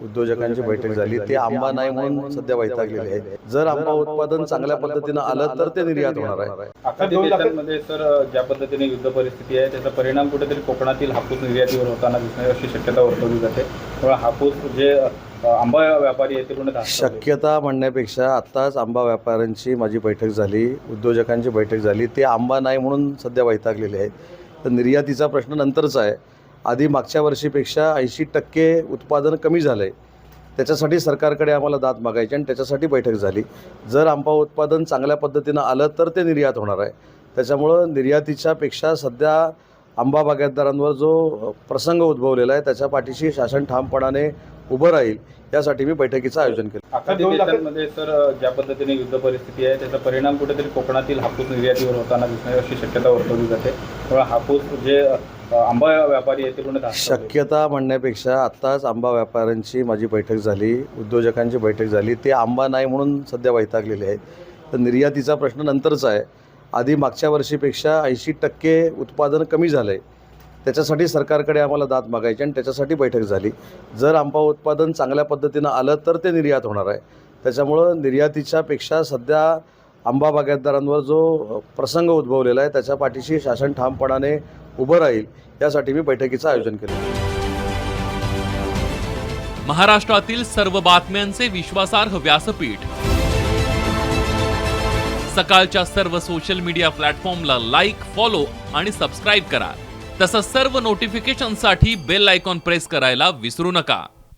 उद्योजकांची बैठक झाली. ते आंबा नाही म्हणून सध्या वैतागलेले आहे. जर आंबा उत्पादन चांगल्या पद्धतीनं आलं तर ते निर्यात होणार आहे. आता देशांमध्ये तर ज्या पद्धतीने युद्ध परिस्थिती आहे त्याचा परिणाम कुठेतरी कोकणातील हापूस निर्यातीवर होताना दिसणार अशी शक्यता वर्तवली जाते. त्यामुळे हापूस जे आंबा व्यापारी आहे ते पूर्ण शक्यता म्हणण्यापेक्षा आत्ताच आंबा व्यापाऱ्यांची माझी बैठक झाली, उद्योजकांची बैठक झाली. ते आंबा नाही म्हणून सध्या वैतागलेले आहेत. तर निर्यातीचा प्रश्न नंतरचा आहे. आधी मागच्या वर्षीपेक्षा 80% उत्पादन कमी झालं आहे. त्याच्यासाठी सरकारकडे आम्हाला दाद मागायची आणि त्याच्यासाठी बैठक झाली. जर आंबा उत्पादन चांगल्या पद्धतीनं आलं तर ते निर्यात होणार आहे. त्याच्यामुळं निर्यातीच्या पेक्षा सध्या आंबा बागायतदारांवर जो प्रसंग उद्भवलेला आहे त्याच्या पाठीशी शासन ठामपणाने उभं राहील यासाठी मी बैठकीचं आयोजन केलं. आता देशांमध्ये तर ज्या पद्धतीने युद्ध परिस्थिती आहे त्याचा परिणाम कुठेतरी कोकणातील हापूस निर्यातीवर होताना दिसणार अशी शक्यता वर्तवली जाते. त्यामुळे हापूस जे आंबा व्यापारी आहे ते पूर्ण शक्यता म्हणण्यापेक्षा आत्ताच आंबा व्यापाऱ्यांची माझी बैठक झाली, उद्योजकांची बैठक झाली. ते आंबा नाही म्हणून सध्या वैतागलेले आहेत. तर निर्यातीचा प्रश्न नंतरचा आहे. आधी मागच्या वर्षीपेक्षा 80% उत्पादन कमी झालं आहे. त्याच्यासाठी सरकारकडे आम्हाला दाद मागायची आणि त्याच्यासाठी बैठक झाली. जर आंबा उत्पादन चांगल्या पद्धतीनं आलं तर ते निर्यात होणार आहे. त्याच्यामुळं निर्यातीच्या पेक्षा सध्या आंबा बागायतदारांवर जो प्रसंग उद्भवलेला आहे त्याच्या पाठीशी शासन ठामपणाने उभं राहील यासाठी मी बैठकीचं आयोजन केलं. महाराष्ट्रातील सर्व बातम्यांचे विश्वासार्ह व्यासपीठ सकाळच्या सर्व सोशल मीडिया प्लॅटफॉर्मला लाईक, फॉलो आणि सबस्क्राईब करा. तसंच सर्व नोटिफिकेशनसाठी बेल आयकॉन प्रेस करायला विसरू नका.